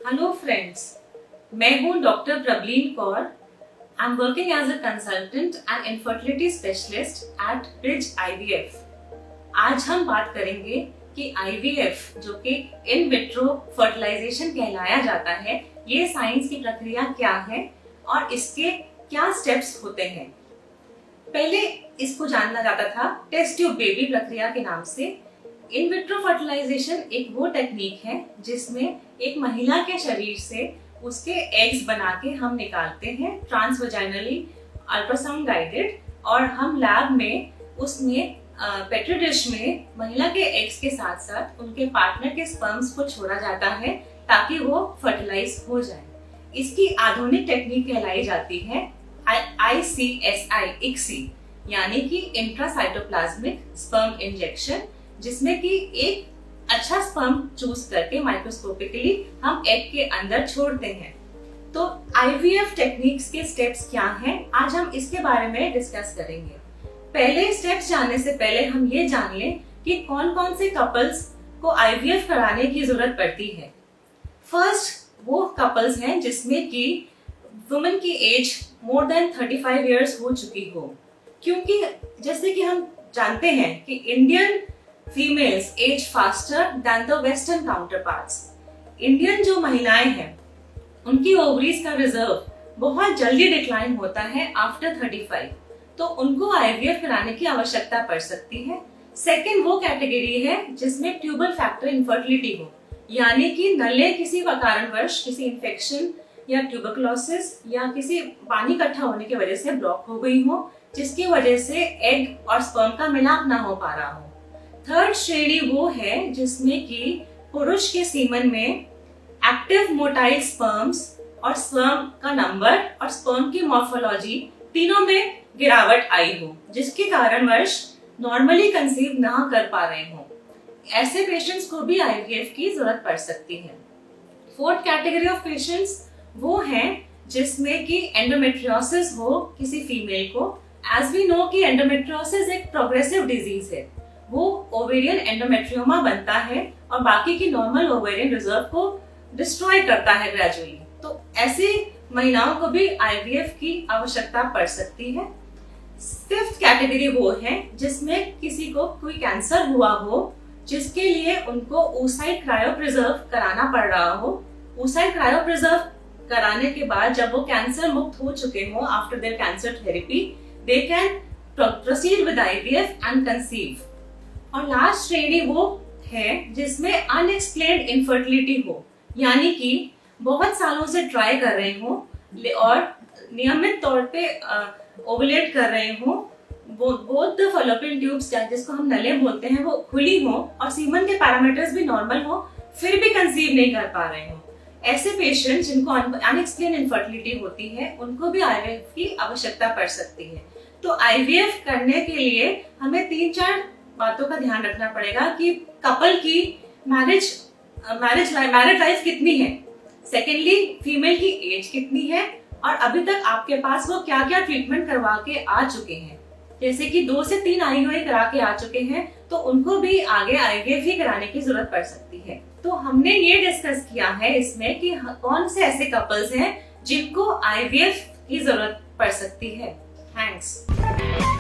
Hello friends, मैं हूं doctor Prabhleen Kaur. I am working as a consultant and infertility specialist at Bridge IVF. आज हम बात करेंगे कि आईवीएफ, जो कि इन विट्रो फर्टिलाइजेशन कहलाया जाता है, ये साइंस की प्रक्रिया क्या है और इसके क्या स्टेप्स होते हैं। पहले इसको जाना जाता था टेस्ट ट्यूब बेबी प्रक्रिया के नाम से। इन विट्रो फर्टिलाइजेशन एक वो टेक्निक है जिसमें एक महिला के शरीर से उसके एग्स बना के हम निकालते हैं ट्रांसवजाइनली अल्ट्रासाउंड गाइडेड, और हम लैब में उसमें पेट्री डिश में महिला के एग्स के साथ साथ उनके पार्टनर के स्पर्म्स को छोड़ा जाता है ताकि वो फर्टिलाइज हो जाए। इसकी आधुनिक टेक्निक कहलाई जाती है ICSI, यानी कि इंट्रासाइटोप्लाज्मिक स्पर्म इंजेक्शन, जिसमें कि एक अच्छा स्पर्म चूज करके माइक्रोस्कोपिकली हम एग के अंदर छोड़ते हैं। तो आईवीएफ टेक्निक्स के स्टेप्स क्या हैं, आज हम इसके बारे में डिस्कस करेंगे। पहले स्टेप्स जानने से पहले हम ये जान लें कि कौन कौन से कपल्स को आईवीएफ कराने की जरूरत पड़ती है। फर्स्ट वो कपल्स हैं जिसमें कि वुमेन की एज मोर देन 35 इयर्स हो चुकी हो, क्योंकि जैसे कि हम जानते हैं कि Indian females age faster than the western counterparts. Indian जो महिलाएं हैं उनकी ओवरीज का रिजर्व बहुत जल्दी डिक्लाइन होता है आफ्टर 35, तो उनको आईवीएफ कराने की आवश्यकता पड़ सकती है। सेकंड वो कैटेगरी है जिसमें ट्यूबल फैक्टर इनफर्टिलिटी हो, यानी कि नलियां किसी कारणवश, किसी इन्फेक्शन या ट्यूबरकुलोसिस या किसी पानी इकट्ठा होने की वजह से ब्लॉक हो गई हो, जिसकी वजह से एग और स्पर्म का मिलाप ना हो पा रहा हो। थर्ड श्रेणी वो है जिसमें कि पुरुष के सीमन में एक्टिव मोटाइल स्पर्म्स और स्पर्म का नंबर और स्पर्म की मॉर्फोलॉजी तीनों में गिरावट आई हो, जिसके कारणवश नॉर्मली कंसीव ना कर पा रहे हो। ऐसे पेशेंट्स को भी आईवीएफ की जरूरत पड़ सकती है। फोर्थ कैटेगरी ऑफ पेशेंट्स वो हैं जिसमें कि एंडोमेट्रियोसिस हो किसी फीमेल को। एज वी नो कि एंडोमेट्रियोसिस एक प्रोग्रेसिव डिजीज है, वो ओवेरियन एंडोमेट्रियोमा बनता है और बाकी की नॉर्मल ओवेरियन रिजर्व को डिस्ट्रॉय करता है ग्रेजुअली। तो ऐसी महिलाओं को भी आईवीएफ की आवश्यकता पड़ सकती है। फिफ्थ कैटेगरी वो है जिसमें किसी को कोई कैंसर हुआ हो, जिसके लिए उनको oocyte क्रायोप्रिजर्व कराना पड़ रहा हो। oocyte क्रायोप्रिजर्व कराने के बाद जब वो कैंसर मुक्त हो चुके हो after their cancer therapy, they can proceed with IVF and conceive. और लास्ट श्रेणी वो है जिसमें अनएक्सप्लेन्ड इनफर्टिलिटी हो, यानी कि बहुत सालों से ट्राई कर रहे हो और नियमित तौर पे ओवुलेट कर रहे हो, बोथ द फैलोपियन ट्यूब्स जिसको हम नले बोलते हैं वो खुली हो और सीमन के पैरामीटर्स भी नॉर्मल हो, फिर भी कंसीव नहीं कर पा रहे हो। ऐसे पेशेंट जिनको अनएक्सप्लेन्ड इनफर्टिलिटी होती है उनको भी आईवीएफ की आवश्यकता पड़ सकती है। तो आईवीएफ करने के लिए हमें 3-4 बातों का ध्यान रखना पड़ेगा कि कपल की मैरिड लाइफ कितनी है, सेकेंडली फीमेल की एज कितनी है, और अभी तक आपके पास वो क्या क्या ट्रीटमेंट करवा के आ चुके हैं। जैसे कि 2 से 3 IUI करा के आ चुके हैं तो उनको भी आगे आईवीएफ ही कराने की जरूरत पड़ सकती है। तो हमने ये डिस्कस किया है इसमें कि कौन से ऐसे कपल्स हैं जिनको आईवीएफ की जरूरत पड़ सकती है। थैंक्स।